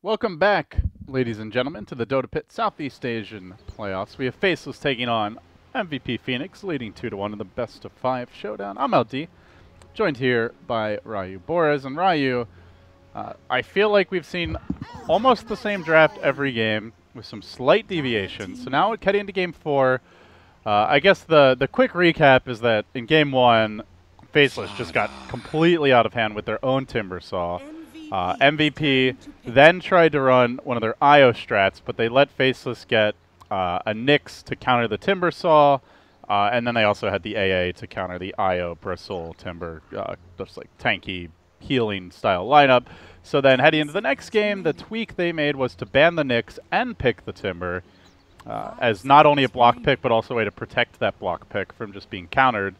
Welcome back, ladies and gentlemen, to the Dota Pit Southeast Asian playoffs. We have Faceless taking on MVP Phoenix, leading 2-1 in the best-of-5 showdown. I'm LD, joined here by Ryu Boras. And Ryu, I feel like we've seen almost the same draft every game with some slight deviations. So now heading into Game 4, I guess the quick recap is that in Game 1, Faceless just got completely out of hand with their own Timber Saw. MVP then tried to run one of their IO strats, but they let Faceless get a Nyx to counter the Timber Saw, and then they also had the AA to counter the IO Bristle Timber, just like tanky healing style lineup. So then heading into the next game, the tweak they made was to ban the Nyx and pick the Timber as not only a block pick, but also a way to protect that block pick from just being countered.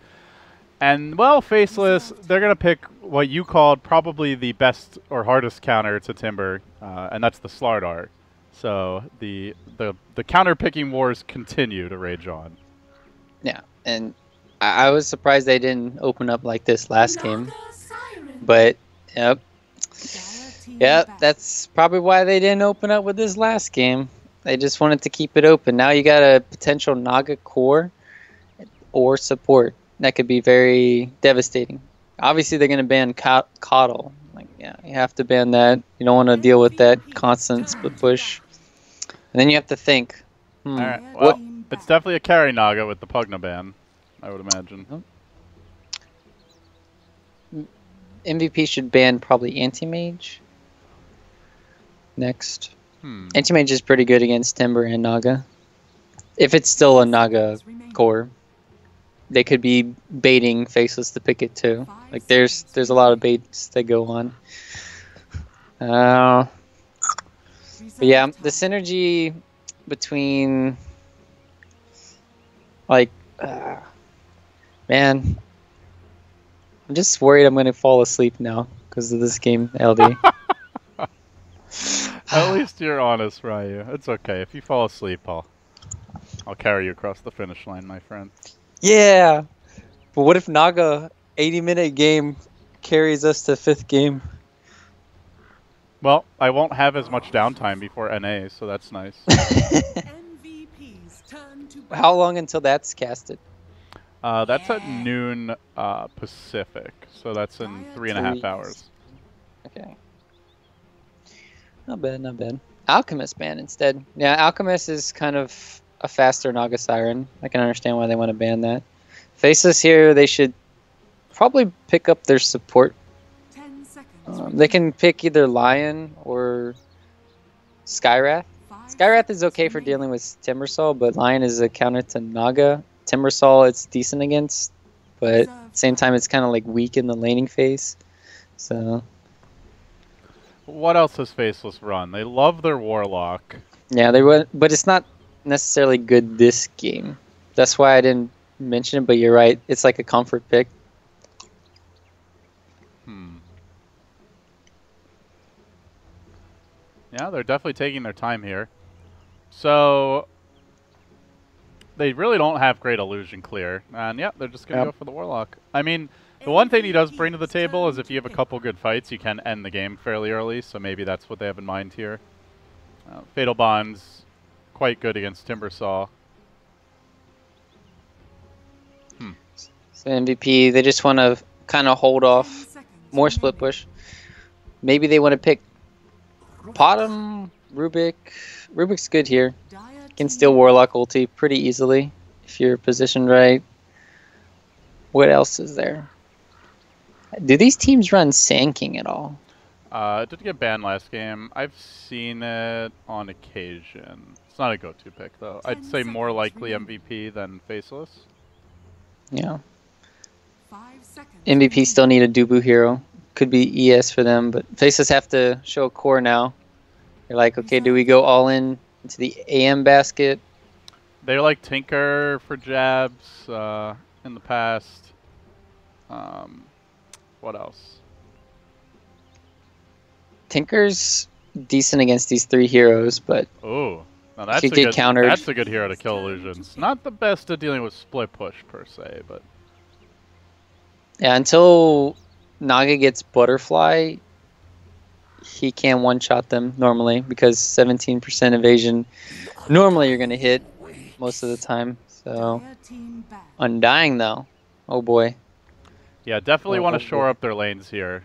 And, well, Faceless, they're going to pick what you called probably the best or hardest counter to Timber, and that's the Slardar. So the counter-picking wars continue to rage on. Yeah, and I was surprised they didn't open up like this last game. But, yep, that's probably why they didn't open up with this last game. They just wanted to keep it open. Now you got a potential Naga core or support. That could be very devastating. Obviously, they're going to ban Coddle. Like, yeah, you have to ban that. You don't want to deal with that constant split push. And then you have to think. All right. Well, it's definitely a carry Naga with the Pugna ban, I would imagine. MVP should ban probably Anti-Mage next. Anti-Mage is pretty good against Timber and Naga. If it's still a Naga core. They could be baiting Faceless to pick it too. Like there's a lot of baits that go on. But yeah, the synergy between like man, I'm just worried I'm gonna fall asleep now because of this game, LD. At least you're honest, Ryu. It's okay. If you fall asleep, I'll carry you across the finish line, my friend. Yeah, but what if Naga 80-minute game carries us to 5th game? Well, I won't have as much downtime before NA, so that's nice. How long until that's casted? That's at noon Pacific, so that's in 3.5 hours. Okay. Not bad, not bad. Alchemist ban instead. Yeah, Alchemist is kind of a faster Naga Siren. I can understand why they want to ban that. Faceless here, they should probably pick up their support. 10 seconds. They can pick either Lion or Skyrath. Skyrath is okay for dealing with Timbersaw, but Lion is a counter to Naga. Timbersaw it's decent against, but at the same time it's kind of like weak in the laning phase. So what else has Faceless run? They love their Warlock. Yeah, they would, but it's not necessarily good this game. That's why I didn't mention it, but you're right. It's like a comfort pick. Yeah, they're definitely taking their time here. So they really don't have great illusion clear. And yeah, they're just going to go for the Warlock. I mean, the one thing he does bring to the table is if you have a couple good fights, you can end the game fairly early. So maybe that's what they have in mind here. Fatal Bond's quite good against Timbersaw. So MVP, they just want to kind of hold off more split push. Maybe they want to pick Potom, Rubik. Rubik's good here. Can steal Warlock ulti pretty easily if you're positioned right. What else is there? Do these teams run Sand King at all? It did get banned last game. I've seen it on occasion. It's not a go-to pick, though. I'd say more likely MVP than Faceless. Yeah. MVP still need a Dubu hero. Could be ES for them, but Faceless have to show a core now. They're like, okay, do we go all in into the AM basket? They like Tinker for jabs in the past. What else? Tinker's decent against these 3 heroes, but Oh, now that's could a get good. countered. That's a good hero to kill illusions. Not the best at dealing with split push per se, but yeah, until Naga gets Butterfly, he can one-shot them normally because 17% evasion. Normally you're gonna hit most of the time. So Undying though, oh boy. yeah, definitely want to boy. shore up their lanes here.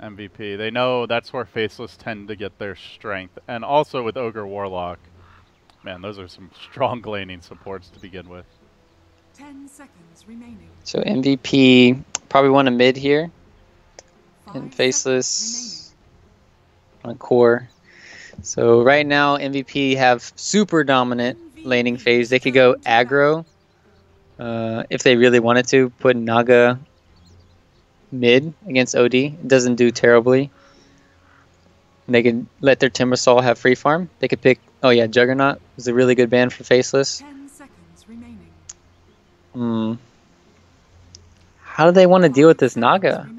MVP. They know that's where Faceless tend to get their strength, and also with Ogre Warlock. Man, those are some strong laning supports to begin with. 10 seconds remaining. So MVP probably want a mid here, 5 and seconds Faceless on core. So right now MVP have super dominant laning phase. They could go aggro if they really wanted to. Put Naga mid against OD. It doesn't do terribly. And they could let their Timbersaw have free farm. They could pick. Oh yeah, Juggernaut is a really good ban for Faceless. 10 seconds remaining. How do they want to deal with this Naga?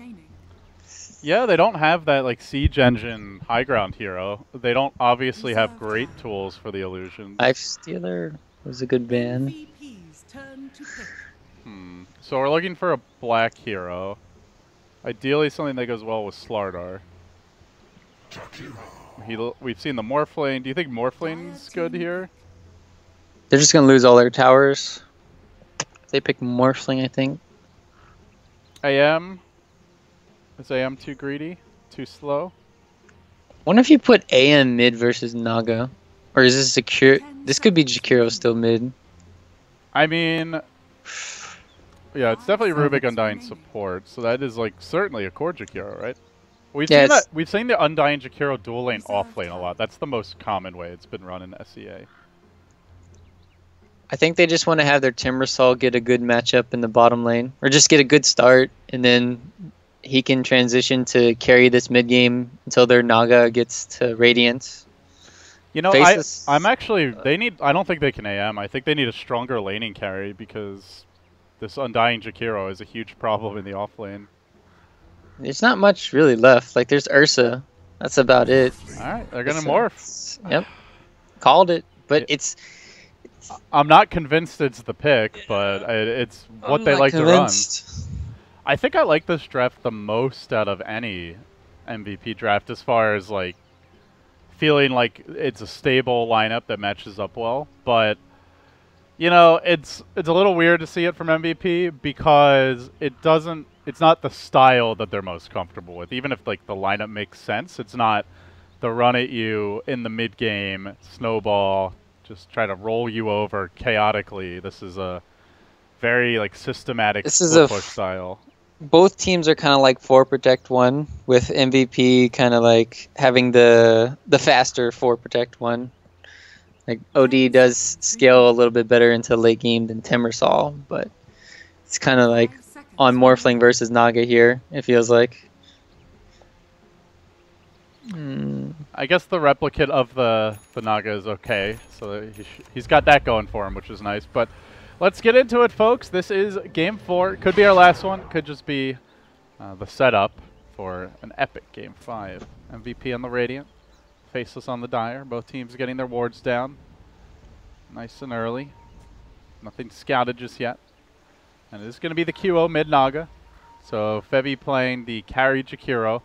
Yeah, they don't have that like siege engine high ground hero. They don't obviously have great tools for the illusions. Life Stealer was a good ban. MVP's turn to pick. So we're looking for a black hero. Ideally something that goes well with Slardar. We've seen the Morphling. Do you think Morphling's good here? They're just going to lose all their towers. They pick Morphling, I think. AM? Is AM too greedy? Too slow? Wonder if you put AM mid versus Naga. Or is this Jakiro? This could be Jakiro still mid. I mean, yeah, it's definitely Rubik Undying support, so that is like certainly a core Jakiro, right? We've seen the Undying Jakiro dual lane off lane a lot. That's the most common way it's been run in SEA. I think they just want to have their Timbersaw get a good matchup in the bottom lane, or just get a good start, and then he can transition to carry this mid game until their Naga gets to Radiance. You know, I'm actually I don't think they can AM. I think they need a stronger laning carry because this Undying Jakiro is a huge problem in the off lane. There's not much really left. Like there's Ursa. That's about it. Alright, they're gonna morph. Yep. Called it. But it's I'm not convinced it's the pick, but it's what they like to run. I think I like this draft the most out of any MVP draft as far as like feeling like it's a stable lineup that matches up well. But you know, it's a little weird to see it from MVP because it's not the style that they're most comfortable with. Even if like the lineup makes sense, it's not the run at you in the mid game, snowball, just try to roll you over chaotically. This is a very like systematic split push style. Both teams are kind of like 4 protect 1, with MVP kind of like having the faster 4 protect 1. Like OD does scale a little bit better into late game than Timbersaw, but it's kind of like on Morphling versus Naga here. It feels like. I guess the replicate of the Naga is okay, so he's got that going for him, which is nice. But let's get into it, folks. This is Game 4. Could be our last one. Could just be the setup for an epic Game 5. MVP on the Radiant, Faceless on the Dire. Both teams getting their wards down nice and early. Nothing scouted just yet. And it is going to be the QO mid Naga. So Febby playing the carry Jakiro.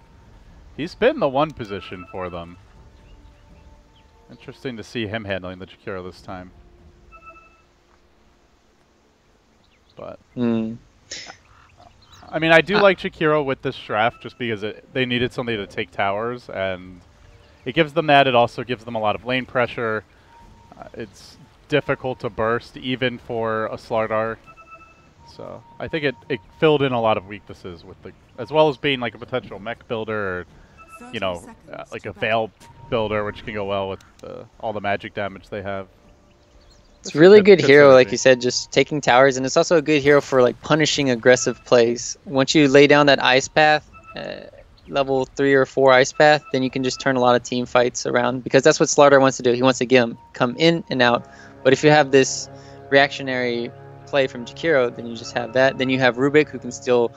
He's been the 1 position for them. Interesting to see him handling the Jakiro this time. But I mean, I do like Jakiro with this draft just because they needed somebody to take towers, and it gives them that. It also gives them a lot of lane pressure. It's difficult to burst even for a Slardar. So I think it filled in a lot of weaknesses with as well as being like a potential mech builder, or you know, like a Veil builder, which can go well with all the magic damage they have. It's a really good hero, like you said, just taking towers, and it's also a good hero for like punishing aggressive plays. Once you lay down that ice path, level 3 or 4 ice path, then you can just turn a lot of team fights around, because that's what Slardar wants to do. He wants to get him come in and out, But if you have this reactionary play from Jakiro, then you just have that. Then you have Rubik, who can still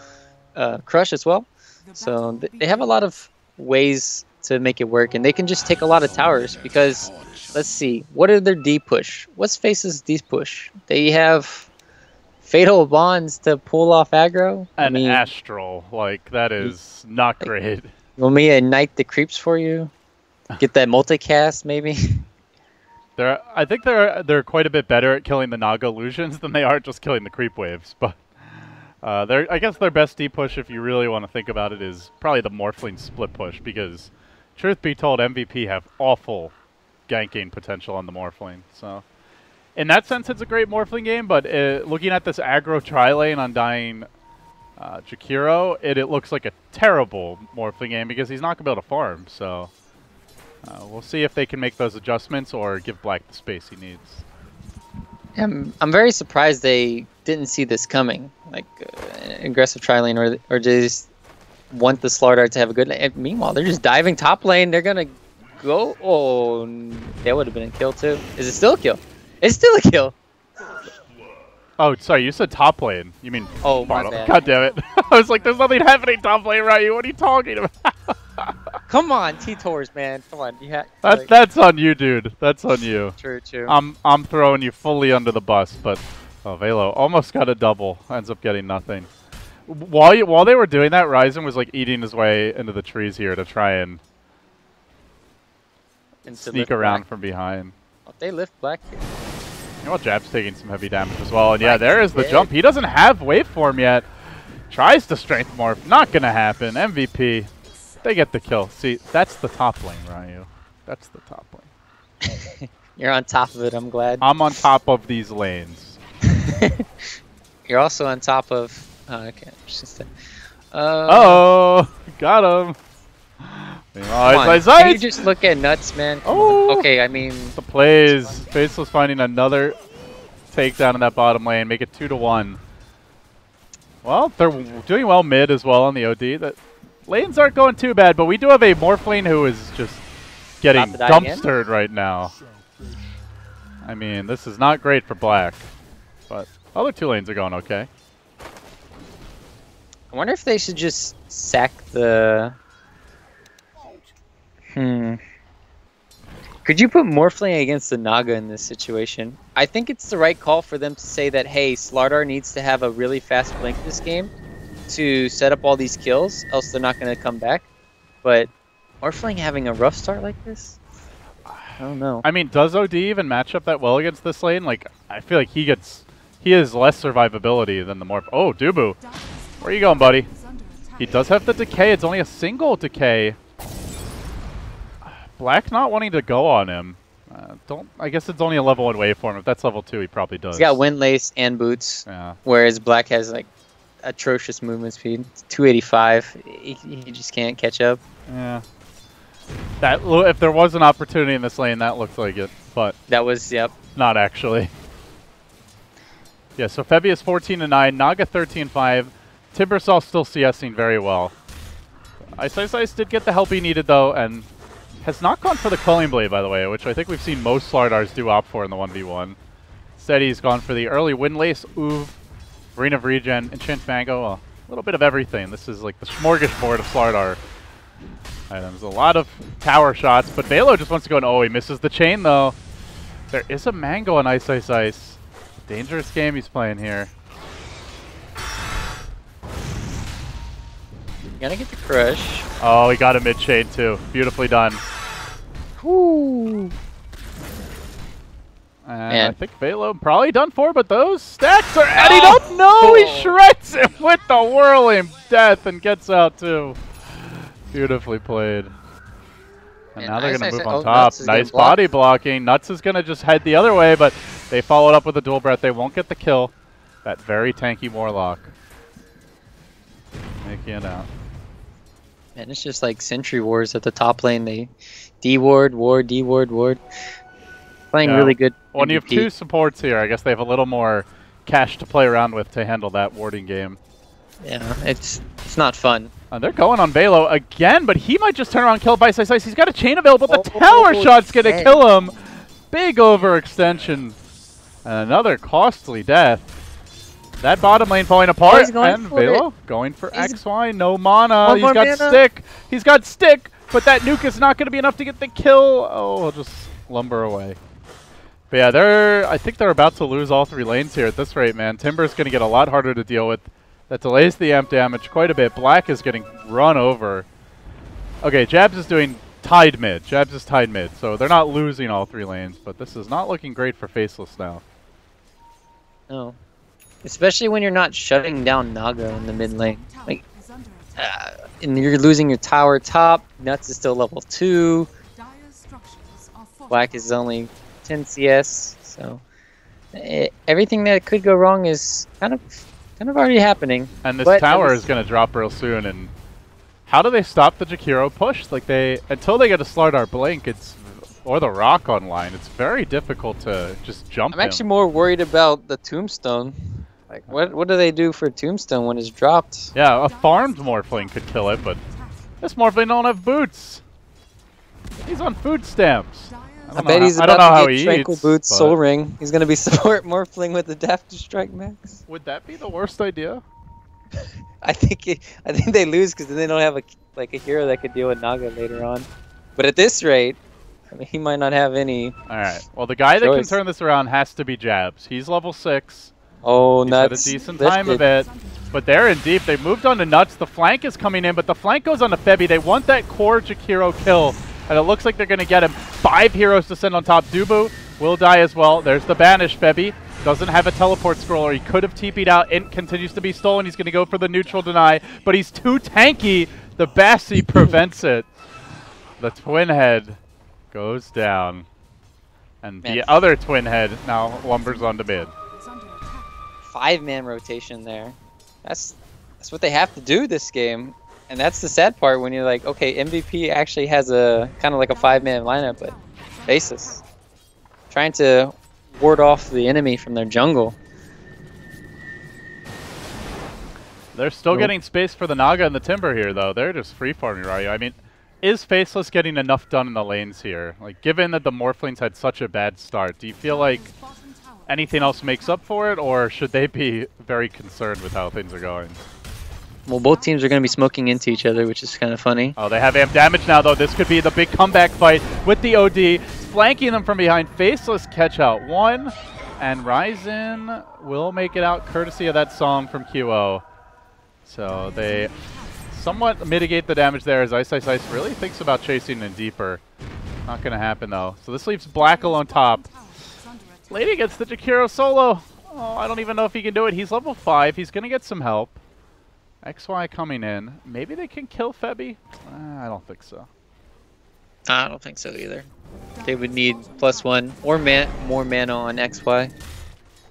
crush as well. So they have a lot of ways to make it work, and they can just take a lot of towers because, let's see, what are their D push? What's Faceless D push? They have Fatal Bonds to pull off aggro. And Astral, like, that is not great. You want me to ignite the creeps for you? Get that multicast, maybe? I think they're quite a bit better at killing the Naga illusions than they are just killing the creep waves. But I guess their best D push, if you really want to think about it, is probably the Morphling split push, because truth be told, MVP have awful ganking potential on the Morphling. So in that sense, it's a great Morphling game. But looking at this aggro tri-lane on dying Jakiro, it looks like a terrible Morphling game because he's not going to be able to farm. So we'll see if they can make those adjustments or give Black the space he needs. I'm very surprised they didn't see this coming, like aggressive tri-lane, or they just want the Slardar to have a good lane. Meanwhile, they're just diving top lane. They're going to go. Oh, that would have been a kill too. Is it still a kill? It's still a kill. Oh, sorry, you said top lane. You mean bottom. Bad. God damn it. I was like, there's nothing happening top lane, Ryu. What are you talking about? Come on, T-Tors, man. Come on. That's on you, dude. That's on you. True. I'm throwing you fully under the bus, but Velo almost got a double. Ends up getting nothing. While they were doing that, Ryzen was like eating his way into the trees here to try and sneak around from behind. Oh, they lift Black here. You know what, Jab's taking some heavy damage as well. And yeah, there is the jump. He doesn't have waveform yet. Tries to strength morph. Not going to happen. MVP. They get the kill. See, that's the top lane, Ryu. That's the top lane. You're on top of it, I'm glad. I'm on top of these lanes. You're also on top of... Oh, okay. Uh-oh! Got him! Can you just look at nuts, man? Oh! Okay, I mean... The plays. Faceless finding another takedown in that bottom lane. Make it 2-1. Well, they're doing well mid as well on the OD. That lanes aren't going too bad, but we do have a Morphling who is just getting dumpstered right now. I mean, this is not great for Black, but other two lanes are going okay. I wonder if they should just sack the... Could you put Morphling against the Naga in this situation? I think it's the right call for them to say that, hey, Slardar needs to have a really fast blink this game to set up all these kills, else they're not going to come back. But Morphling having a rough start like this? I don't know. I mean, does OD even match up that well against this lane? Like, I feel like he has less survivability than the Morph. Oh, Dubu. Where are you going, buddy? He does have the decay. It's only a single decay. Black not wanting to go on him. I guess it's only a level 1 waveform. If that's level 2, he probably does. He's got Windlace and Boots. Yeah. Whereas Black has like atrocious movement speed. It's 285. He just can't catch up. Yeah. If there was an opportunity in this lane, that looks like it. But that was, yep. Not actually. Yeah, so Febius 14-9, Naga 13-5. Timbersaw still CSing very well. Ice did get the help he needed though, and has not gone for the Culling Blade, by the way, which I think we've seen most Slardars do opt for in the 1v1. Instead, he's gone for the early Windlace, Oov, Ring of Regen, Enchant Mango, a little bit of everything. This is like the smorgasbord of Slardar items. A lot of tower shots, but Velo just wants to go in. Oh, he misses the chain, though. There is a Mango on Ice. Dangerous game he's playing here. Gonna get the crush. Oh, he got a mid-chain, too. Beautifully done. Woo! And I think Velo probably done for, but those stacks are adding up. No, he shreds him with the whirling death and gets out, too. Beautifully played. And now they're going to move on top. Nice body blocking. Nuts is going to just head the other way, but they followed up with a dual breath. They won't get the kill. That very tanky Warlock. Making it out. And it's just like Sentry Wars at the top lane. They D-ward, ward, D-ward, ward. Playing really good. When you have two supports here, I guess they have a little more cash to play around with to handle that warding game. Yeah, it's not fun. They're going on Velo again, but he might just turn around and kill by Ice. He's got a chain available. The tower shot's going to kill him. Big overextension And another costly death. That bottom lane falling apart. he's going And for Velo it. going for He's- XY. No mana. One He's more got mana. stick. He's got stick. But that nuke is not going to be enough to get the kill. Oh, he'll just lumber away. But yeah, I think they're about to lose all 3 lanes here at this rate, man. Timber's going to get a lot harder to deal with. That delays the amp damage quite a bit. Black is getting run over. Okay, Jabs is doing tied mid. Jabs is tied mid. So they're not losing all 3 lanes, but this is not looking great for Faceless now. No. Especially when you're not shutting down Naga in the mid lane. Like, Is under attack. and you're losing your tower top. Nuts is still level 2. Dire's structures are Black is only 10 CS. So everything that could go wrong is kind of already happening. And this But tower at is least- going to drop real soon. And how do they stop the Jakiro push? Like until they get a Slardar Blink, or the Rock online, it's very difficult to just jump I'm him. actually more worried about the Tombstone. Like, what do they do for Tombstone when it's dropped? Yeah, a farmed Morphling could kill it, but this Morphling don't have boots. He's on food stamps. I bet he's I don't about know how to get he Tranquil eats, Boots, but- Soul Ring. He's gonna be support Morphling with the Death to Strike Max. Would that be the worst idea? I think they lose because then they don't have a hero that could deal with Naga later on. But at this rate, I mean, he might not have any. All right. Well, the guy that can Choice. turn this around has to be Jabs. He's level 6. Oh, He's had a Nuts. decent time of lifted. it. But they're in deep. They moved on to Nuts. The flank is coming in, but the flank goes on to Febby. They want that core Jakiro kill, and it looks like they're going to get him. 5 heroes to send on top. Dubu will die as well. There's the banish. Febby doesn't have a teleport scroll, or he could have TP'd out. Int continues to be stolen. He's going to go for the neutral deny, but he's too tanky. The Bassi prevents it. The Twin Head goes down. And Man. the other Twin Head now lumbers onto mid. is under attack. 5-man rotation there. That's what they have to do this game. And that's the sad part when you're like, okay, MVP actually has a kind of like a 5-man lineup, but Faceless trying to ward off the enemy from their jungle. They're still Nope. getting space for the Naga and the Timber here, though. They're just free farming, right? I mean, is Faceless getting enough done in the lanes here? Like, given that the Morphlings had such a bad start, do you feel like Dire's bottom tower anything else makes up for it, or should they be very concerned with how things are going? Well, both teams are going to be smoking into each other, which is kind of funny. Oh, they have amp damage now, though. This could be the big comeback fight with the OD. Flanking them from behind. Faceless catch out 1, and Ryzen will make it out courtesy of that song from QO. So they somewhat mitigate the damage there as Ice Ice Ice really thinks about chasing in deeper. Not going to happen, though. So this leaves Black alone top. tower is under attack. Lady gets the Jakiro solo. Oh, I don't even know if he can do it. He's level 5. He's going to get some help. XY coming in. Maybe they can kill Febby? I don't think so. I don't think so either. They would need +1 or more mana on XY.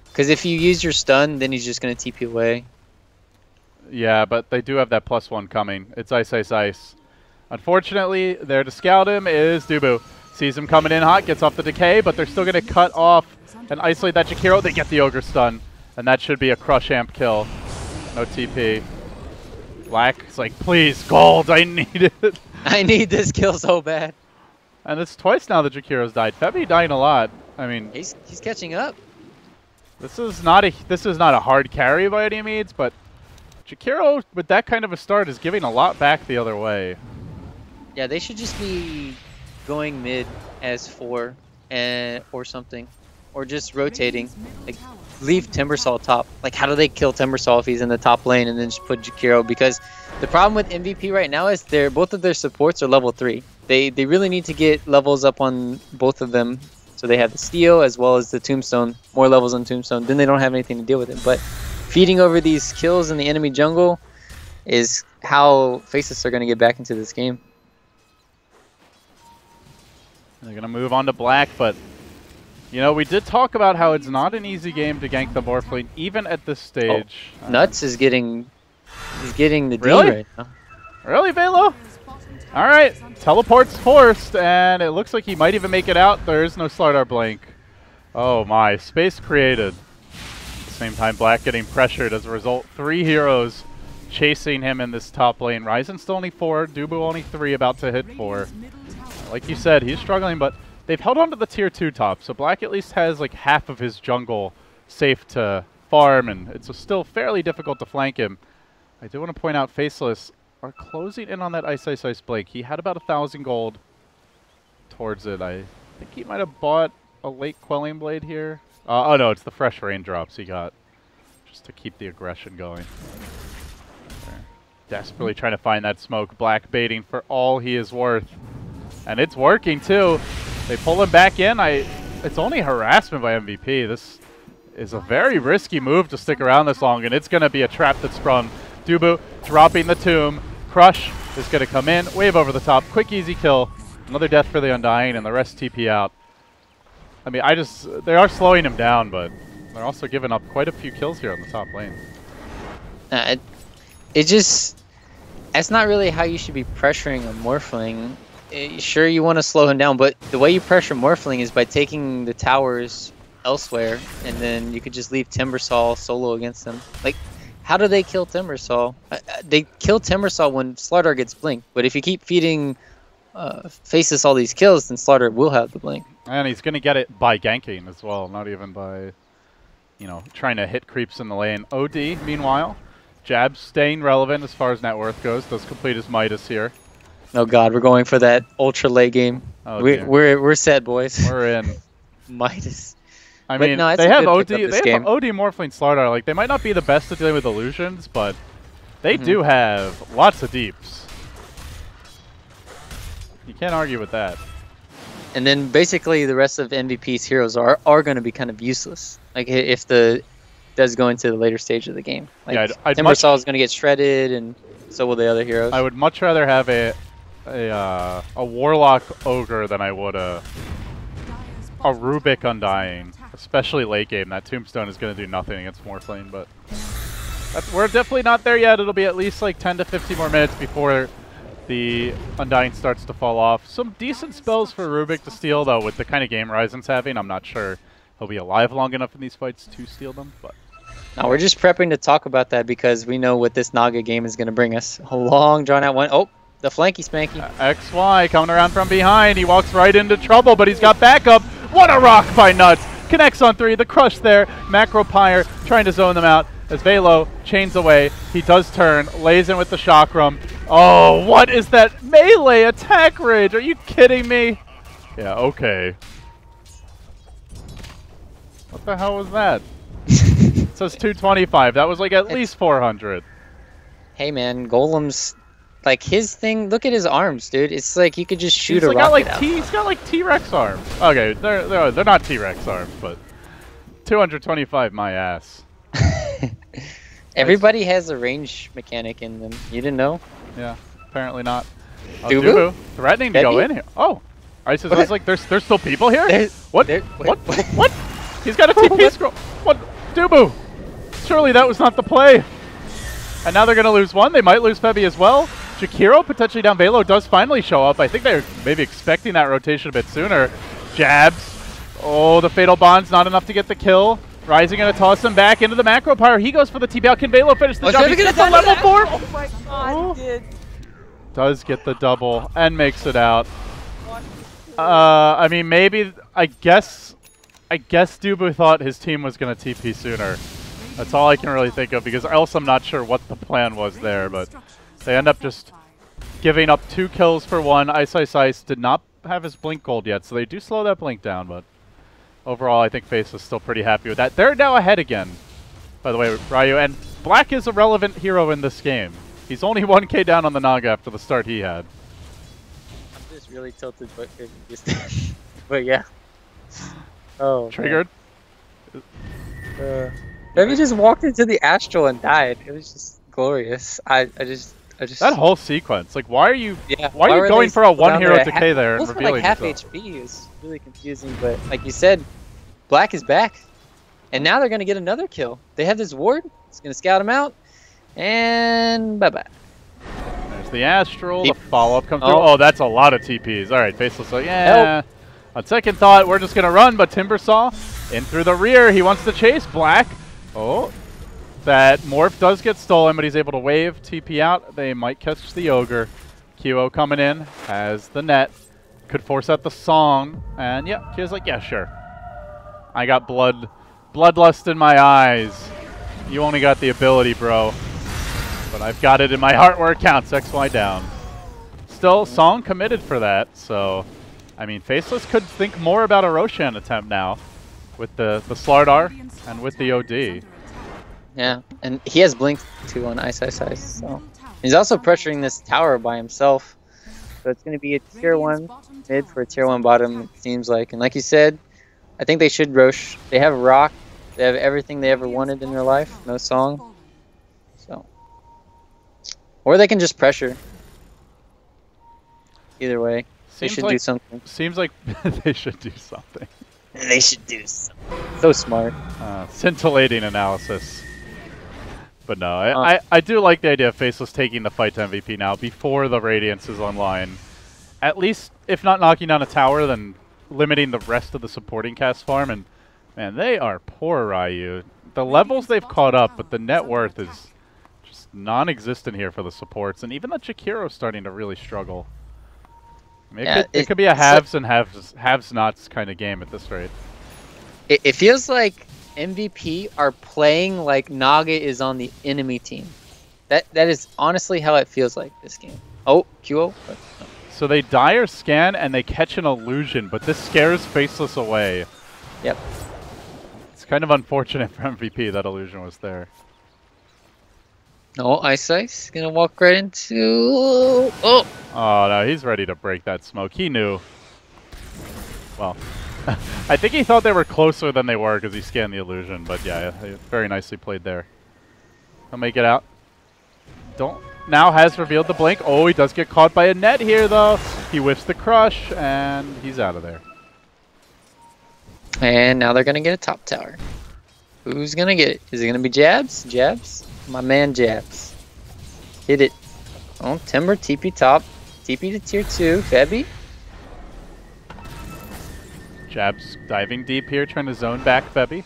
Because if you use your stun, then he's just going to TP away. Yeah, but they do have that +1 coming. It's Ice Ice Ice. Unfortunately, there to scout him is Dubu. Sees him coming in hot, gets off the decay, but they're still going to cut off and isolate that Jakiro. They get the Ogre stun, and that should be a crush amp kill. No TP. Black is like, please, gold, I need it. I need this kill so bad. And it's twice now that Jakiro's died. Febby dying a lot. I mean, He's catching up. this is not a hard carry by any means, but Jakiro with that kind of a start is giving a lot back the other way. Yeah, they should just be going mid as 4 or something. Or just rotating. Radiant's middle Like, tower leave Timbersaw top. Like, how do they kill Timbersaw if he's in the top lane and then just put Jakiro? Because the problem with MVP right now is both of their supports are level 3. They really need to get levels up on both of them. So they have the Steel as well as the Tombstone. More levels on Tombstone. Then they don't have anything to deal with it. But feeding over these kills in the enemy jungle is how Faceless are going to get back into this game. They're going to move on to Black, but, you know, we did talk about how it's not an easy game to gank the Morphling, even at this stage. Nuts is getting... He's getting the D Really? right now. Really, Velo? Dire's bottom tower All right, is under attack. teleport's forced, and it looks like he might even make it out. There is no Slardar Blink. Oh my, space created. At the same time, Black getting pressured as a result. 3 heroes chasing him in this top lane. Ryzen still only 4, Dubu only 3, about to hit 4. Radiant's middle tower Like you said, he's struggling, but they've held on to the tier 2 top, so Black at least has like half of his jungle safe to farm, and it's still fairly difficult to flank him. I do want to point out Faceless are closing in on that Ice Ice Ice Blake. He had about 1,000 gold towards it. I think he might have bought a late Quelling Blade here. Oh no, it's the fresh raindrops he got just to keep the aggression going. They're desperately trying to find that smoke. Black baiting for all he is worth. And it's working too. They pull him back in. It's only harassment by MVP. This is a very risky move to stick around this long, and it's going to be a trap that's sprung. Dubu dropping the tomb. Crush is going to come in. Wave over the top. Quick, easy kill. Another death for the Undying, and the rest TP out. I mean, they are slowing him down, but they're also giving up quite a few kills here on the top lane. That's not really how you should be pressuring a Morphling. Sure, you want to slow him down, but the way you pressure Morphling is by taking the towers elsewhere, and then you could just leave Timbersaw solo against them. Like, how do they kill Timbersaw? They kill Timbersaw when Slardar gets blinked, but if you keep feeding Faceless all these kills, then Slardar will have the blink. And he's going to get it by ganking as well, not even by, you know, trying to hit creeps in the lane. OD, meanwhile, Jab staying relevant as far as net worth goes, does complete his Midas here. Oh god, we're going for that ultra late game. Oh, we're set, boys. We're in. Midas. I mean, no, they have OD. They have OD Morphling Slardar. Like, they might not be the best at dealing with illusions, but they do have lots of deeps. You can't argue with that. And then basically the rest of MVP's heroes are going to be kind of useless. Like if does go into the later stage of the game. Like yeah, Timbersaw is going to get shredded, and so will the other heroes. I would much rather have a Warlock Ogre than I would a Rubik Undying, especially late game. That Tombstone is going to do nothing against Morphling, but we're definitely not there yet. It'll be at least like 10 to 15 more minutes before the Undying starts to fall off. Some decent spells for Rubik to steal, though, with the kind of game Ryzen's having. I'm not sure he'll be alive long enough in these fights to steal them, but... No, we're just prepping to talk about that because we know what this Naga game is going to bring us. A long, drawn-out one. Oh, the flanky spanky. XY coming around from behind. He walks right into trouble, but he's got backup. What a rock by Nuts! Connects on 3. The crush there. Macro Pyre trying to zone them out as Velo chains away. He does turn, lays in with the Chakram. Oh, what is that melee attack rage? Are you kidding me? Yeah, okay. What the hell was that? It says 225. That was like at least 400. Hey man, Golem's like his thing. Look at his arms, dude. It's like you could just shoot a rocket out. He's got like T-Rex arms. Okay, they're not T-Rex arms, but 225 my ass. Everybody has a range mechanic in them. You didn't know? Yeah, apparently not. Dubu? Threatening to go in here. Oh, Ice is like there's still people here. What? What? He's got a TP scroll. What? Dubu! Surely that was not the play. And now they're going to lose one. They might lose Febby as well. Jakiro potentially down. Velo does finally show up. I think they're maybe expecting that rotation a bit sooner. Jabs. Oh, the Fatal Bond's not enough to get the kill. Rising going to toss him back into the Macro Pyre. He goes for the TP out. Can Velo finish the job? He gets the level 4. Oh my god, he did. Does get the double and makes it out. I mean, maybe, I guess Dubu thought his team was going to TP sooner. That's all I can really think of, because else I'm not sure what the plan was there, but they end up just giving up 2 kills for 1. Ice Ice Ice did not have his blink gold yet, so they do slow that blink down, but overall I think Face is still pretty happy with that. They're now ahead again, by the way, Ryu, and Black is a relevant hero in this game. He's only 1k down on the Naga after the start he had. I'm just really tilted, but yeah. Oh. Triggered? Maybe just walked into the Astral and died. It was just glorious. I just that whole sequence, like, why are you yeah, why are you going for a 1 hero decay there and revealing revealing like half yourself? HP is really confusing, but like you said, Black is back. And now they're gonna get another kill. They have this ward, it's gonna scout him out, and bye-bye. There's the Astral, the follow-up comes through. Oh, that's a lot of TPs. Alright, Faceless, like, yeah. Help. On second thought, we're just gonna run, but Timbersaw in through the rear. He wants to chase Black. Oh, that Morph does get stolen, but he's able to wave TP out. They might catch the Ogre. QO coming in, has the net. Could force out the song, and yeah, Kia's like, yeah, sure. I got bloodlust in my eyes. You only got the ability, bro. But I've got it in my heart where it counts. XY down. Still, Song committed for that, so... I mean, Faceless could think more about a Roshan attempt now. With the Slardar and with the OD. Yeah, and he has Blink too on Ice, so... He's also pressuring this tower by himself. So it's going to be a tier 1 mid for a tier 1 bottom, it seems like. And like you said, I think they should Rosh. They have Rock. They have everything they ever wanted in their life. No Song. So... Or they can just pressure. Either way, they should do something. Seems like they should do something. They should do something. So smart. Scintillating analysis. But no, I do like the idea of Faceless taking the fight to MVP now before the Radiance is online. At least, if not knocking down a tower, then limiting the rest of the supporting cast farm. And man, they are poor, Ryu. The levels they've caught up, but the net worth is non-existent here for the supports, and even the Jakiro's starting to really struggle. I mean, yeah, it could be a haves and haves-nots kind of game at this rate. It feels like MVP are playing like Naga is on the enemy team. That is honestly how it feels like this game. Oh, QO. So they die or scan and they catch an illusion, but this scares Faceless away. Yep. It's kind of unfortunate for MVP that illusion was there. No, Ice gonna walk right into... Oh! Oh, no, he's ready to break that smoke. He knew. Well, I think he thought they were closer than they were because he scanned the illusion, but yeah, very nicely played there. He'll make it out. Now has revealed the blink. Oh, he does get caught by a net here, though. He whiffs the crush, and he's out of there. And now they're gonna get a top tower. Who's gonna get it? Is it gonna be Jabs? Jabs? My man Jabs. Hit it. Oh, Timber, TP top. TP to tier 2. Febby. Jabs diving deep here, trying to zone back Febby.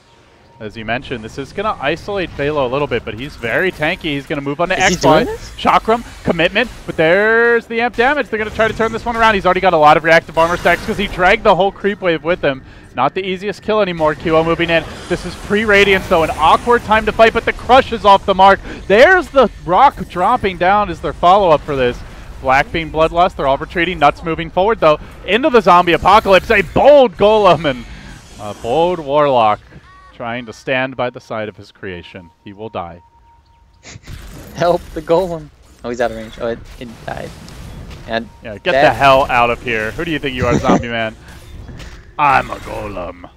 As you mentioned, this is going to isolate Phalo a little bit, but he's very tanky. He's going to move on to X1. Chakram, commitment, but there's the amp damage. They're going to try to turn this one around. He's already got a lot of reactive armor stacks because he dragged the whole creep wave with him. Not the easiest kill anymore. QO moving in. This is pre-Radiance, though. An awkward time to fight, but the crush is off the mark. There's the rock dropping down as their follow-up for this. Black being Bloodlust. They're all retreating. Nuts moving forward, though. Into the zombie apocalypse. A bold Golem and a bold Warlock trying to stand by the side of his creation. He will die. Help the Golem. Oh, he's out of range. Oh, it died. And yeah, get the hell out of here. Who do you think you are, zombie man? I'm a golem.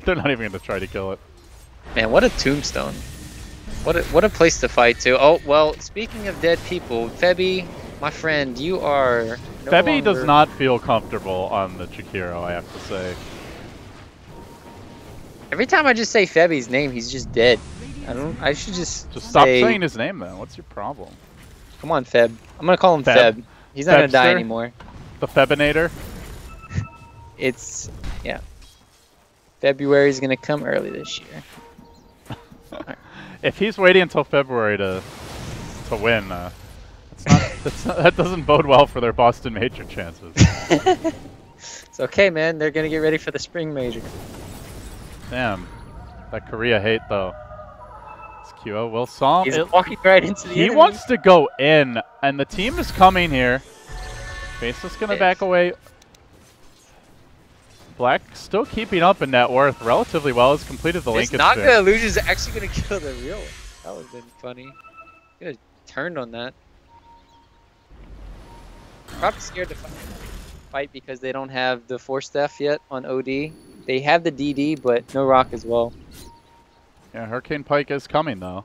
They're not even going to try to kill it. Man, what a tombstone. What a place to fight to. Oh, well, speaking of dead people, Febby, my friend, you are no Febby longer... does not feel comfortable on the Jakiro, I have to say. Every time I just say Febby's name, he's just dead. I should just stop saying his name then. What's your problem? Come on, Feb. I'm going to call him Feb. He's not going to die anymore. The Febinator? Yeah. February's gonna come early this year. Right. If he's waiting until February to win, that doesn't bode well for their Boston Major chances. It's okay, man. They're gonna get ready for the spring major. Damn, that Korea hate though. It's QO will solve. He's walking right into the enemy. Wants to go in, and the team is coming here. Faceless gonna back away. Black still keeping up in net worth relatively well. Has completed the link. Naga illusion is actually going to kill the real one. That would have been funny. Could have turned on that. Probably scared to fight because they don't have the Force Staff yet on OD. They have the DD, but no Rock as well. Yeah, Hurricane Pike is coming though.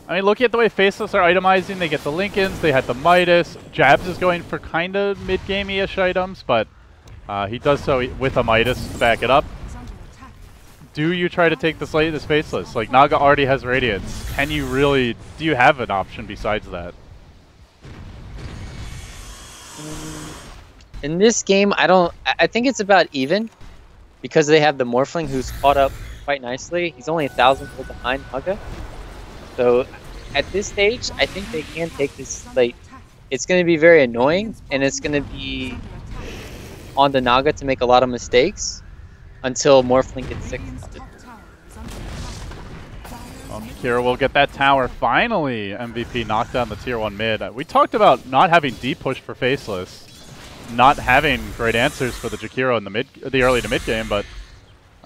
I mean, looking at the way Faceless are itemizing, they get the Lincolns, they had the Midas. Jabs is going for kind of mid-gamey-ish items, but he does so with a Midas to back it up. Do you try to take this late as Faceless? Like, Naga already has Radiance. Can you really... Do you have an option besides that? In this game, I think it's about even. Because they have the Morphling who's caught up quite nicely. He's only 1,000 gold behind Naga. So, at this stage, I think they can take this late. it's going to be very annoying, and it's going to be on the Naga to make a lot of mistakes until Morphling gets sick. Kira will get that tower. Finally, MVP knocked down the tier 1 mid. We talked about not having deep push for Faceless, not having great answers for the Jakiro in the early to mid game, but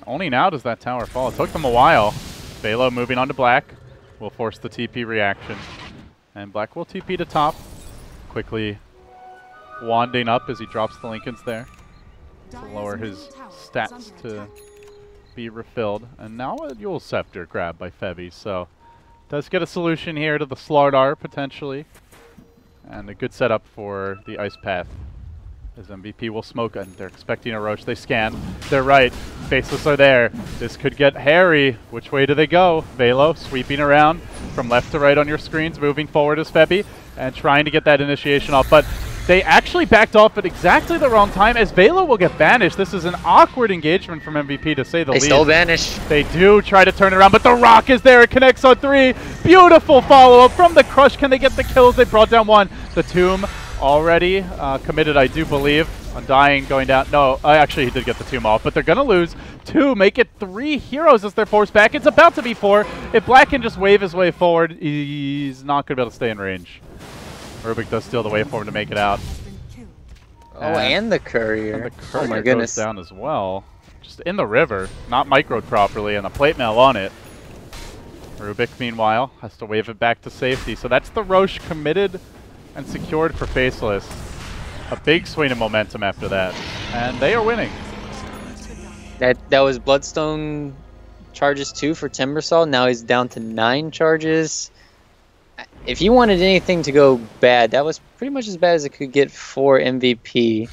only now does that tower fall. It took them a while. Velo moving on to Black will force the TP reaction, and Black will TP to top, quickly wanding up as he drops the Lincolns there to lower his stats to be refilled. And now a Yule Scepter grab by Febby, so does get a solution here to the Slardar potentially, and a good setup for the Ice Path as MVP will smoke, and they're expecting a Roche. They scan, they're right, Faceless are there. This could get hairy. Which way do they go? Velo sweeping around from left to right on your screens, moving forward as Febby and trying to get that initiation off, but they actually backed off at exactly the wrong time as Velo will get banished. This is an awkward engagement from MVP to say the least. They still vanish. They do try to turn it around, but the Rock is there. It connects on 3. Beautiful follow-up from the Crush. Can they get the kills? They brought down 1. The Tomb already committed, I do believe. Undying going down. No, actually he did get the Tomb off, but they're going to lose 2, make it 3 heroes as they're forced back. It's about to be 4. If Black can just wave his way forward, he's not going to be able to stay in range. Rubik does steal the way for him to make it out. Oh, and the Courier. And the Courier oh my goodness. goes down as well. Just in the river, not microed properly, and the plate mail on it. Rubik, meanwhile, has to wave it back to safety. So that's the Roche committed and secured for Faceless. A big swing in momentum after that, and they are winning. That was Bloodstone charges 2 for Timbersaw. Now he's down to 9 charges. If you wanted anything to go bad, that was pretty much as bad as it could get for MVP.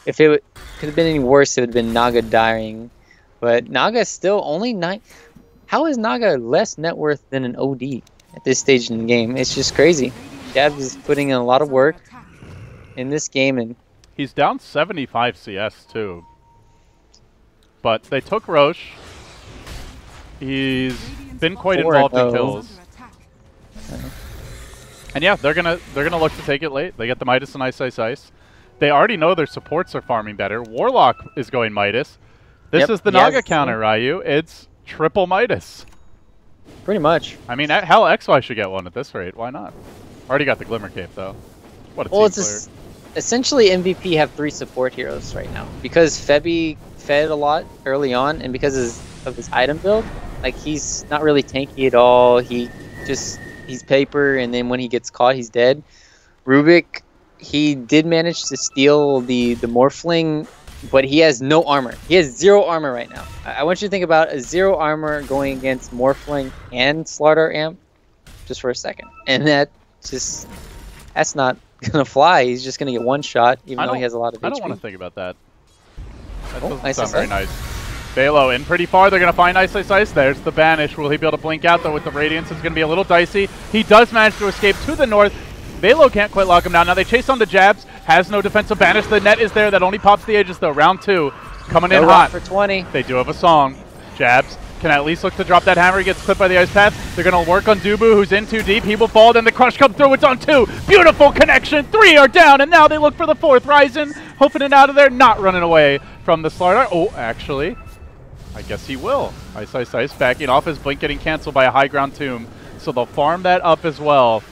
If it could have been any worse, it would have been Naga dying. But Naga is still only 9. How is Naga less net worth than an OD at this stage in the game? It's just crazy. Jabs is putting in a lot of work in this game, and he's down 75 CS too. But they took Roche. He's been quite involved in kills. And yeah, they're gonna look to take it late. They get the Midas and Ice Ice Ice. They already know their supports are farming better. Warlock is going Midas. This is the Naga counter, Ryu. It's triple Midas. Pretty much. I mean, hell, XY should get one at this rate. Why not? Already got the Glimmer Cape though. What a team player. Essentially, MVP have 3 support heroes right now because Febby fed a lot early on, and because of his item build, like he's not really tanky at all. He's paper, and then when he gets caught, he's dead. Rubik, he did manage to steal the Morphling, but he has no armor. He has 0 armor right now. I want you to think about a 0 armor going against Morphling and Slardar Amp just for a second. And that's not gonna fly. He's just gonna get 1 shot, even though he has a lot of HP. I don't want to think about that. That doesn't nice sound very nice. Velo in pretty far. They're going to find Ice Ice Ice. There's the banish. Will he be able to blink out, though, with the Radiance? It's going to be a little dicey. He does manage to escape to the north. Velo can't quite lock him down. Now they chase on the Jabs. Has no defensive banish. The net is there. That only pops the edges, though. Round 2 coming in hot. For 20. They do have a song. Jabs can at least look to drop that hammer. He gets clipped by the Ice Path. They're going to work on Dubu, who's in too deep. He will fall. Then the Crush comes through. It's on 2. Beautiful connection. 3 are down, and now they look for the 4th. Ryzen hoping it out of there. Not running away from the Slardar. Oh, actually, I guess he will. Ice Ice Ice backing off his blink, getting canceled by a high ground Tomb. So they'll farm that up as well.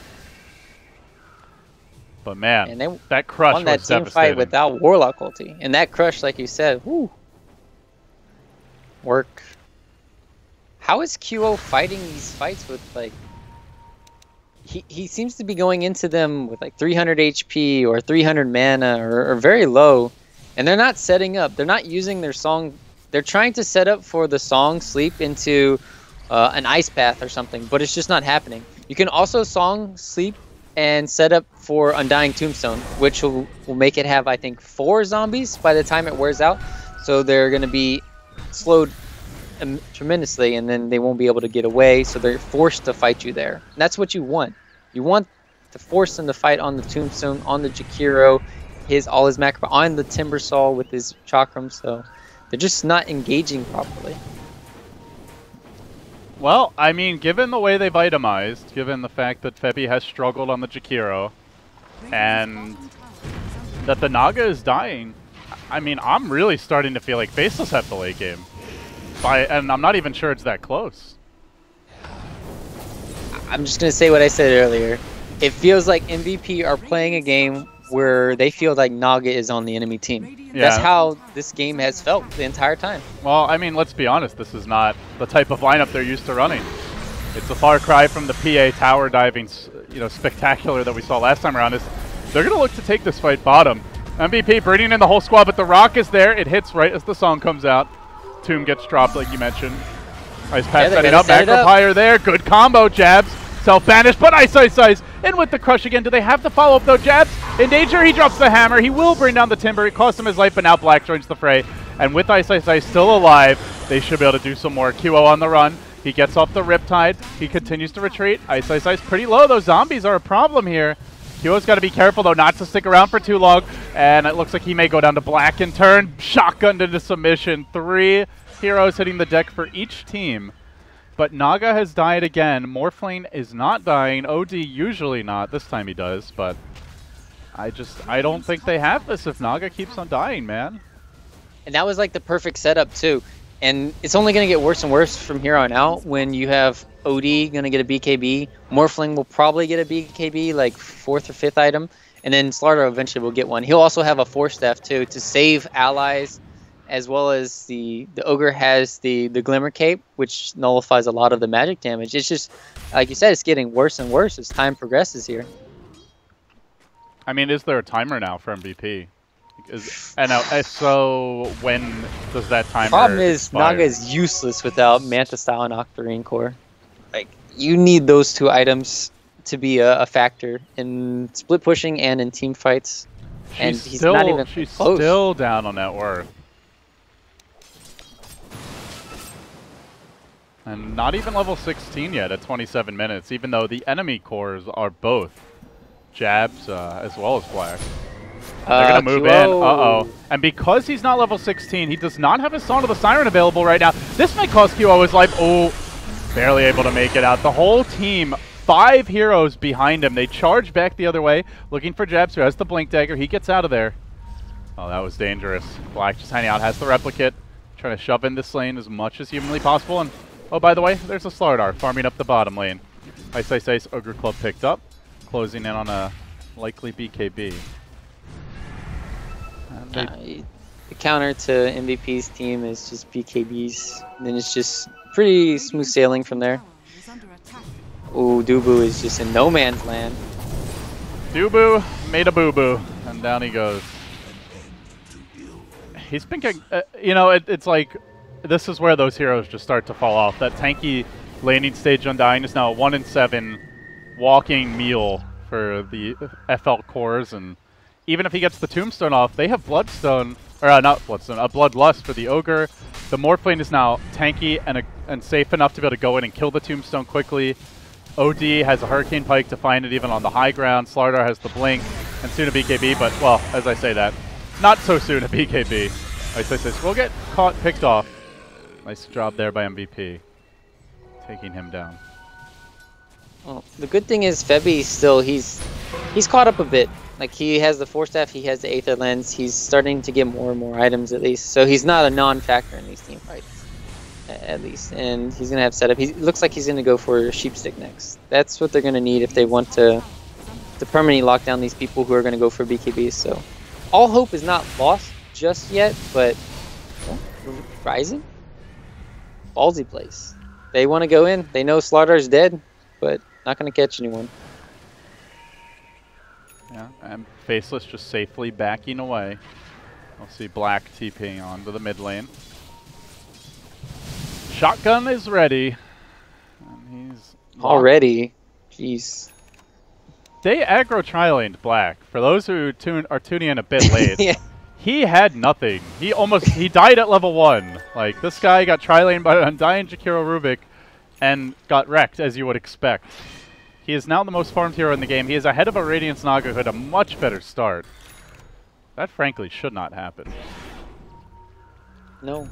But man, that Crush won that was team devastating. fight without Warlock ulti. And that Crush, like you said, whoo. Work. How is QO fighting these fights with, like... He seems to be going into them with like 300 HP or 300 mana or very low. And they're not setting up. They're not using their song... They're trying to set up for the song sleep into an ice path or something, but it's just not happening. You can also song sleep and set up for Undying Tombstone, which will make it have, I think, 4 zombies by the time it wears out. So they're going to be slowed tremendously, and then they won't be able to get away, so they're forced to fight you there. And that's what you want. You want to force them to fight on the Tombstone, on the Jakiro, all his macro, on the Timbersaw with his Chakram, so... They're just not engaging properly. Well, I mean, given the way they've itemized, given the fact that Febby has struggled on the Jakiro, and that the Naga is dying. I mean, I'm really starting to feel like Faceless have the late game. And I'm not even sure it's that close. I'm just going to say what I said earlier. It feels like MVP are playing a game where they feel like Naga is on the enemy team. Yeah. That's how this game has felt the entire time. Well, I mean, let's be honest. This is not the type of lineup they're used to running. It's a far cry from the PA tower diving, spectacular that we saw last time around. They're going to look to take this fight bottom. MVP bringing in the whole squad, but the rock is there. It hits right as the song comes out. Tomb gets dropped, like you mentioned. Ice Path setting up. Macropire there. Good combo. Jabs. Self-banished, but Ice. In with the crush again. Do they have to follow up, though? Jabs in danger. He drops the hammer. He will bring down the timber. It cost him his life, but now Black joins the fray. And with Ice still alive, they should be able to do some more. QO on the run. He gets off the Riptide. He continues to retreat. Ice pretty low. Those zombies are a problem here. QO's got to be careful, though, not to stick around for too long. And it looks like he may go down to Black in turn. Shotgunned into submission. 3 heroes hitting the deck for each team. But Naga has died again. Morphling is not dying. OD usually not. This time he does, but I don't think they have this if Naga keeps on dying, man. And that was like the perfect setup too. And it's only going to get worse and worse from here on out when you have OD going to get a BKB. Morphling will probably get a BKB, like 4th or 5th item. And then Slardar eventually will get one. He'll also have a Force Staff too to save allies, as well as the Ogre has the Glimmer Cape, which nullifies a lot of the magic damage. It's just, like you said, it's getting worse and worse as time progresses here. I mean, is there a timer now for MVP? So when does that timer Problem is, expire? Naga is useless without Manta Style and Octarine Core. Like, you need those 2 items to be a factor in split pushing and in team fights. He's not even she's close. Still down on net worth. And not even level 16 yet at 27 minutes, even though the enemy cores are both Jabs as well as Black. They're going to move in. Uh-oh. And because he's not level 16, he does not have his Song of the Siren available right now. This may cost QO his life. Oh, barely able to make it out. The whole team, 5 heroes behind him. They charge back the other way, looking for Jabs, who has the Blink Dagger. He gets out of there. Oh, that was dangerous. Black just hanging out, has the Replicate, trying to shove in this lane as much as humanly possible. And oh, by the way, there's a Slardar farming up the bottom lane. Ice, Ogre Club picked up, closing in on a likely BKB. The counter to MVP's team is just BKBs, and then it's just pretty smooth sailing from there. Ooh, Dubu is just in no man's land. Dubu made a boo-boo, and down he goes. He's been getting, it's like, this is where those heroes just start to fall off. That tanky laning stage Undying is now a 1 in 7 walking meal for the FL cores, and even if he gets the Tombstone off, they have Bloodstone, or not Bloodstone, a Bloodlust for the Ogre. The Morphling is now tanky and safe enough to be able to go in and kill the Tombstone quickly. OD has a Hurricane Pike to find it even on the high ground. Slardar has the Blink, and soon a BKB, but, well, as I say that, not so soon a BKB. Ice will get picked off. Nice job there by MVP, taking him down. Well, the good thing is Febby still, he's caught up a bit. Like, he has the Force Staff, he has the Aether Lens, he's starting to get more and more items at least. So he's not a non-factor in these team fights, at least. And he's going to have setup. He looks like he's going to go for Sheepstick next. That's what they're going to need if they want to permanently lock down these people who are going to go for BKBs. So all hope is not lost just yet, but Rising? Ballsy place. They want to go in. They know Slardar's dead, but not going to catch anyone. Yeah, and Faceless just safely backing away. We'll see Black TPing onto the mid lane. Shotgun is ready. And he's already. Jeez. They aggro tri-laned Black. For those who are tuning in a bit late, yeah. He had nothing. He died at level 1. Like, this guy got tri-laned by Undying Jakiro Rubik and got wrecked, as you would expect. He is now the most farmed hero in the game. He is ahead of a Radiance Naga who had a much better start. That, frankly, should not happen. No.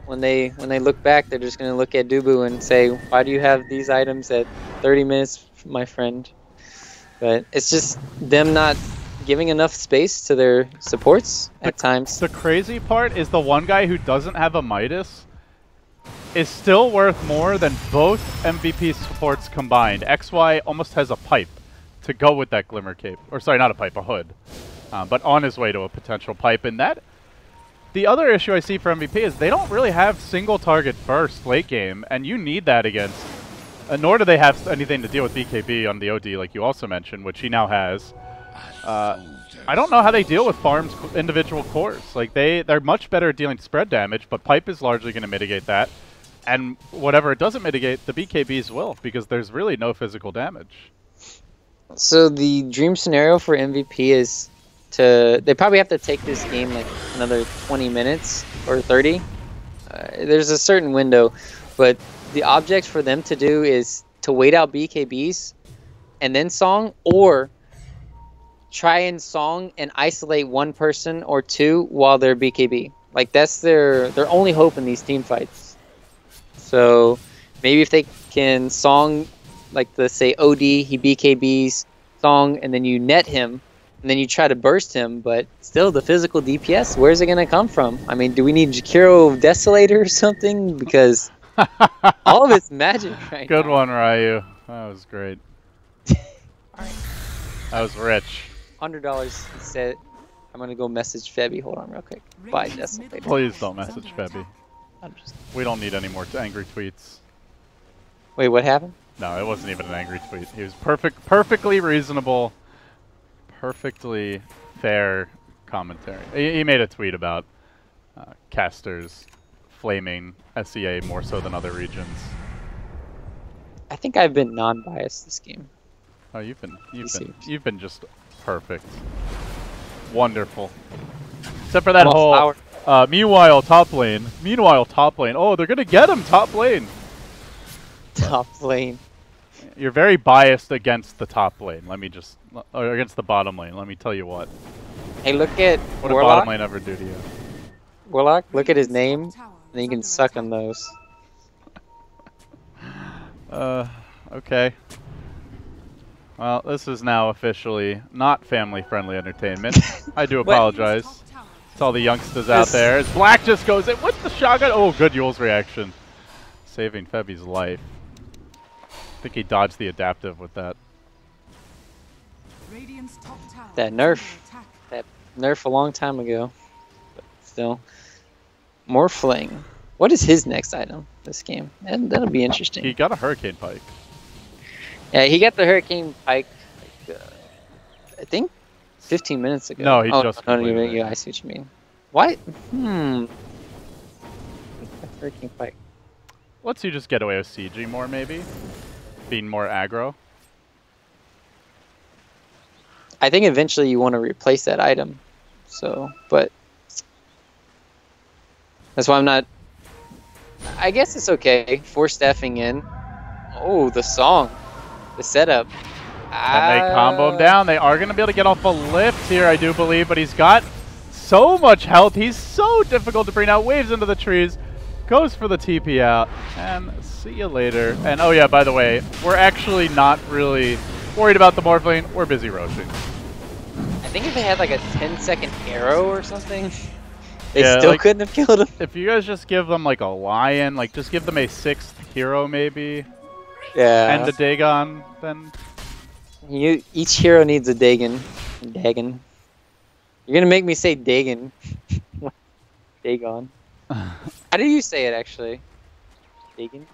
When they look back, they're just going to look at Dubu and say, why do you have these items at 30 minutes, my friend? But it's just them not giving enough space to their supports at times. The crazy part is the one guy who doesn't have a Midas is still worth more than both MVP supports combined. XY almost has a pipe to go with that Glimmer Cape. Or sorry, not a pipe, a hood. But on his way to a potential pipe. And that, the other issue I see for MVP is they don't really have single target burst late game. And you need that against, nor do they have anything to deal with BKB on the OD like you also mentioned, which he now has. I don't know how they deal with Farm's individual cores. Like they're much better at dealing spread damage, but pipe is largely going to mitigate that. And whatever it doesn't mitigate, the BKBs will, because there's really no physical damage. So the dream scenario for MVP is they probably have to take this game like another 20 minutes or 30. There's a certain window, but the object for them to do is to wait out BKBs and then song, or try and song and isolate one person or two while they're BKB. Like that's their only hope in these team fights. So maybe if they can song, like let's say OD, he BKBs, song, and then you net him, and then you try to burst him, but still the physical DPS, where's it going to come from? I mean, do we need Jakiro Desolator or something? Because all of it's magic right Good now. one, Ryu. That was great. Alright. That was rich. $100 he said. I'm going to go message Febby. Hold on real quick. Bye, Desolator. Please don't message Febby. We don't need any more angry tweets. Wait, what happened? No, it wasn't even an angry tweet. He was perfectly reasonable, perfectly fair commentary. He made a tweet about casters flaming SEA more so than other regions. I think I've been non-biased this game. Oh, you've been just perfect, wonderful. Except for that whole. Meanwhile, top lane. Oh, they're gonna get him top lane. Top lane. You're very biased against the top lane. Let me just, or against the bottom lane. Let me tell you what. Hey, look at What did Warlock. bottom lane ever do to you? Warlock, look at his name, and then you can suck on those. Okay. Well, this is now officially not family-friendly entertainment. I do apologize to all the youngsters out there. As Black just goes in with the shotgun. Oh, good Yule's reaction. Saving Febby's life. I think he dodged the adaptive with that. That nerf a long time ago. But still. Morphling. What is his next item this game? And that'll be interesting. He got a Hurricane Pike. Yeah, he got the Hurricane Pike, like, I think 15 minutes ago. No, he just completed it. Yeah, I see what you mean. What? Hurricane Pike. Lets you just get away with sieging more, maybe? Being more aggro? I think eventually you want to replace that item. So, but that's why I'm not. I guess it's okay. 4 staffing in. Oh, the song. The setup. And they combo him down. They are going to be able to get off a lift here, I do believe, but he's got so much health. He's so difficult to bring out. Waves into the trees. Goes for the TP out. And see you later. And oh yeah, by the way, we're actually not really worried about the Morphling. We're busy roaching. I think if they had like a 10-second arrow or something, they still couldn't have killed him. If you guys just give them like a lion, like just give them a 6th hero maybe. Yeah. And a Dagon, then. Each hero needs a Dagon. Dagon. You're gonna make me say Dagon. Dagon. How do you say it actually? Dagon?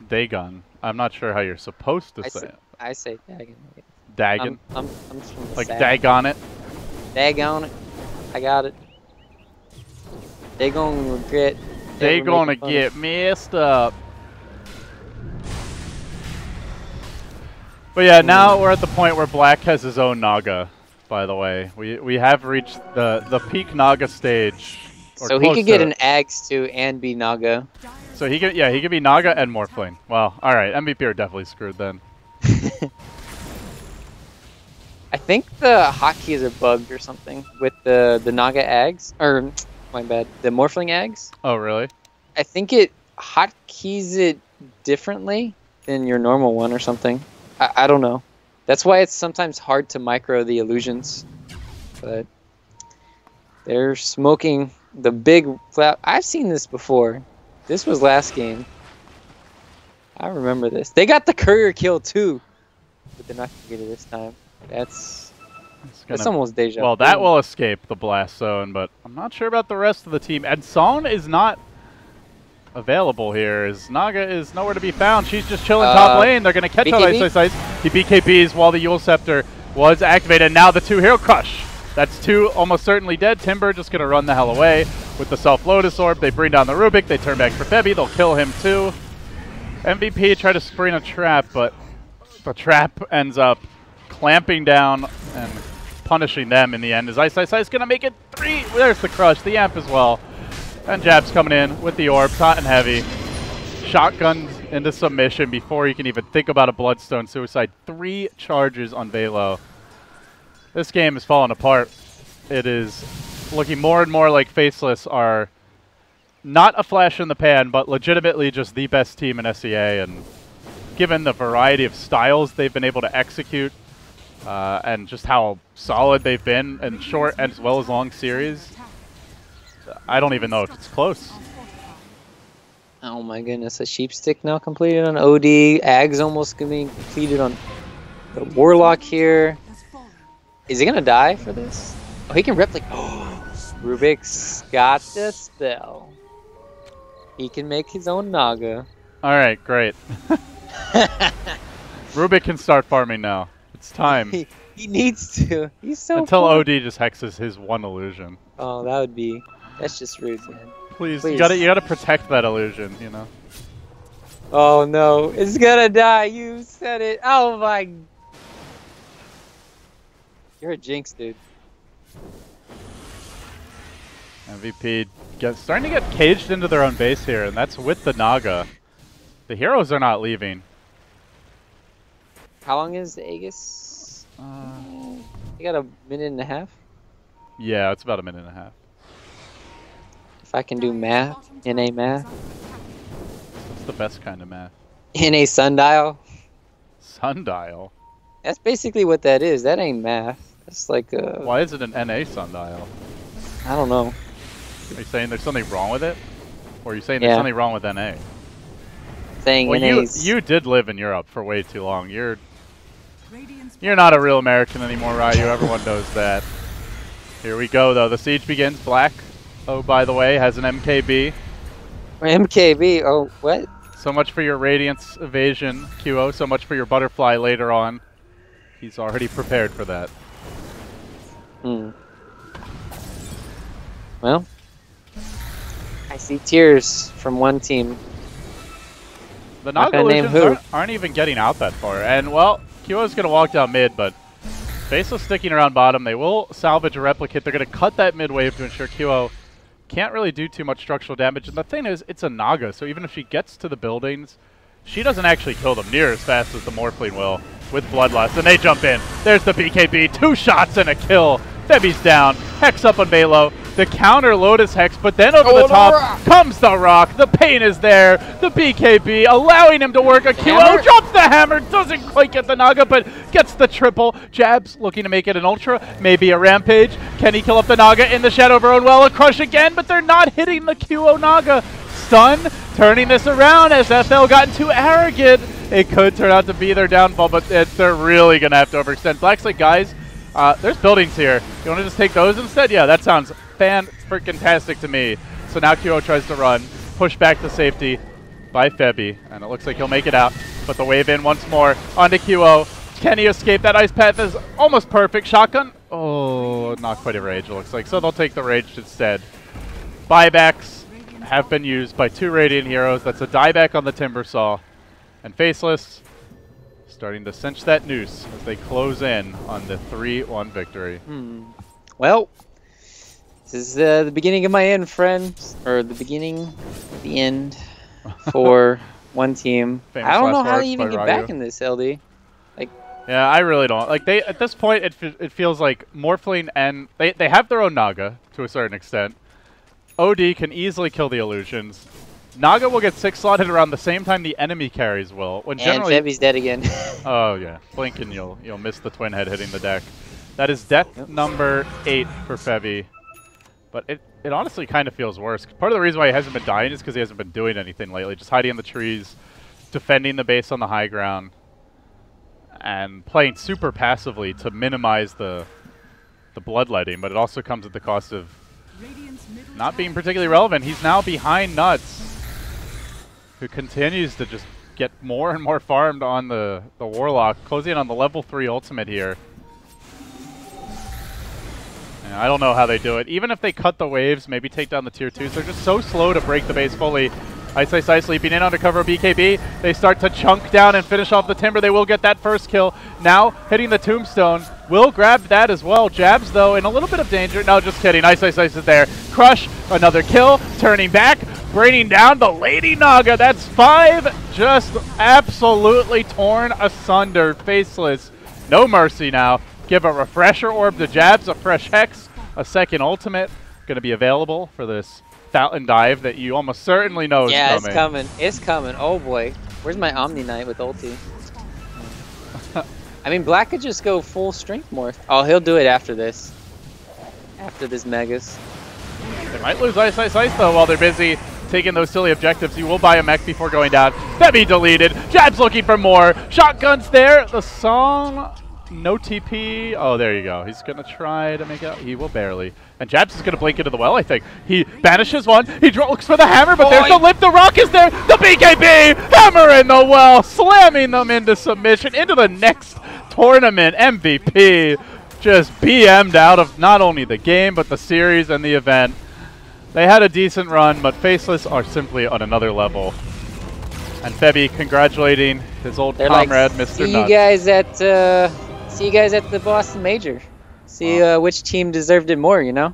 Dagon. I'm not sure how you're supposed to say it. I say Dagon. Dagon? I'm from the like South. Dagon it? Dagon it. I got it. They gonna regret. They gonna get messed up. But yeah, now we're at the point where Black has his own Naga, by the way. We have reached the peak Naga stage. So he could get an Axe too and be Naga. So he could be Naga and Morphling. Well, alright, MVP are definitely screwed then. I think the hotkeys are bugged or something with the Naga Ags. Or my bad, the Morphling Ags. Oh really? I think it hotkeys it differently than your normal one or something. I don't know. That's why it's sometimes hard to micro the illusions. But they're smoking the big flap. I've seen this before. This was last game. I remember this. They got the courier kill too, but they're not gonna get it this time. That's almost deja vu. Well, that will escape the blast zone, but I'm not sure about the rest of the team. And Song is not available here. As Naga is nowhere to be found. She's just chilling top lane. They're gonna catch out Ice. He BKBs while the Yule Scepter was activated. Now the 2-hero crush. That's 2 almost certainly dead. Timber just gonna run the hell away with the self-Lotus Orb. They bring down the Rubik. They turn back for Febby. They'll kill him too. MVP tried to spring a trap, but the trap ends up clamping down and punishing them in the end. As Ice is going to make it 3. There's the crush, the amp as well. And Jab's coming in with the orbs, hot and heavy. Shotguns into submission before you can even think about a Bloodstone Suicide. 3 charges on Velo. This game is falling apart. It is looking more and more like Faceless are not a flash in the pan, but legitimately just the best team in SEA. And given the variety of styles they've been able to execute, and just how solid they've been in short as well as long series, I don't even know if it's close. Oh my goodness, a sheep stick now completed on OD. Ag's almost going to be completed on the Warlock here. Is he going to die for this? Oh, he can replicate. Rubik's got the spell. He can make his own Naga. Alright, great. Rubik can start farming now. It's time. He needs to. He's so Until cool. OD just hexes his one illusion. Oh, that would be... That's just rude, man. Please. You gotta protect that illusion, you know? Oh no, it's gonna die. You said it. Oh my... You're a jinx, dude. MVP starting to get caged into their own base here, and that's with the Naga. The heroes are not leaving. How long is the Aegis? You got a minute and a half? Yeah, it's about a minute and a half. If I can do math, NA math. It's the best kind of math. NA sundial? Sundial? That's basically what that is. That ain't math. That's like a... Why is it an NA sundial? I don't know. Are you saying there's something wrong with it? Or are you saying there's something wrong with NA? Saying well, NA's... you did live in Europe for way too long. You're not a real American anymore, Ryu. Everyone knows that. Here we go, though. The siege begins. Black, oh, by the way, has an MKB. MKB? Oh, what? So much for your Radiance evasion, QO. So much for your Butterfly later on. He's already prepared for that. Well, I see tears from one team. The Naga illusions aren't even getting out that far. And, well, QO's going to walk down mid, but Faceless sticking around bottom. They will salvage a replicate. They're going to cut that mid wave to ensure QO can't really do too much structural damage. And the thing is, it's a Naga, so even if she gets to the buildings, she doesn't actually kill them near as fast as the Morphling will with Bloodlust. And they jump in. There's the BKB. 2 shots and a kill. Febby's down. Hex up on Velo. The counter Lotus Hex, but then over the top comes the Rock. The pain is there. The BKB allowing him to work a QO. Drops the hammer. Doesn't quite get the Naga, but gets the triple. Jabs looking to make it an Ultra. Maybe a Rampage. Can he kill up the Naga in the Shadow Burrow? Well, a Crush again, but they're not hitting the QO Naga. Stun, turning this around as FL gotten too arrogant. It could turn out to be their downfall, but they're really going to have to overextend. Black's like, guys, there's buildings here. You want to just take those instead? Yeah, that sounds fan-freaking-tastic to me. So now QO tries to run, push back to safety by Febby, and it looks like he'll make it out. But the wave in once more onto QO. Can he escape? That ice path is almost perfect. Shotgun? Oh, not quite a rage, it looks like. So they'll take the rage instead. Buybacks have been used by 2 Radiant heroes. That's a dieback on the Timbersaw. And Faceless starting to cinch that noose as they close in on the 3-1 victory. Well, this is the beginning of my end, friends. Or the beginning of the end for one team. Famous I don't know last how words they even by get Ryu. back in this, LD. Like, yeah, I really don't. Like, they at this point, it feels like Morphling and... They have their own Naga, to a certain extent. OD can easily kill the illusions. Naga will get 6 slotted around the same time the enemy carries will. When And generally, Febby's dead again. oh yeah, blink and you'll miss the twin head hitting the deck. That is death number 8 for Febby. But it honestly kind of feels worse. Part of the reason why he hasn't been dying is because he hasn't been doing anything lately. Just hiding in the trees, defending the base on the high ground, and playing super passively to minimize the bloodletting. But it also comes at the cost of not being particularly relevant. He's now behind Nuts, who continues to just get more and more farmed on the Warlock, closing in on the level 3 ultimate here. And I don't know how they do it. Even if they cut the waves, maybe take down the tier 2s, they're just so slow to break the base fully. Ice sleeping in under cover of BKB. They start to chunk down and finish off the Timber. They will get that first kill. Now hitting the Tombstone. Will grab that as well. Jabs, though, in a little bit of danger. No, just kidding. Ice is there. Crush, another kill. Turning back, bringing down the Lady Naga. That's 5 just absolutely torn asunder. Faceless. No mercy now. Give a refresher orb to Jabs, a fresh Hex, a second ultimate. Going to be available for this Fountain Dive that you almost certainly know is coming. Yeah, it's coming. It's coming. Oh boy. Where's my Omni Knight with ulti? I mean, Black could just go full strength morph. Oh, he'll do it after this. After this Megas. They might lose Ice though while they're busy taking those silly objectives. You will buy a mech before going down. Febby deleted. Jab's looking for more. Shotguns there. The song. No TP. Oh, there you go. He's going to try to make out. He will barely. And Jabs is going to blink into the well, I think. He banishes one. He looks for the hammer, but there's the lift. The rock is there. The BKB. Hammer in the well. Slamming them into submission. Into the next tournament. MVP. Just BM'd out of not only the game, but the series and the event. They had a decent run, but Faceless are simply on another level. And Febby congratulating his old comrade, like, Mr. See Nuts. you guys at the Boston Major. See which team deserved it more, you know?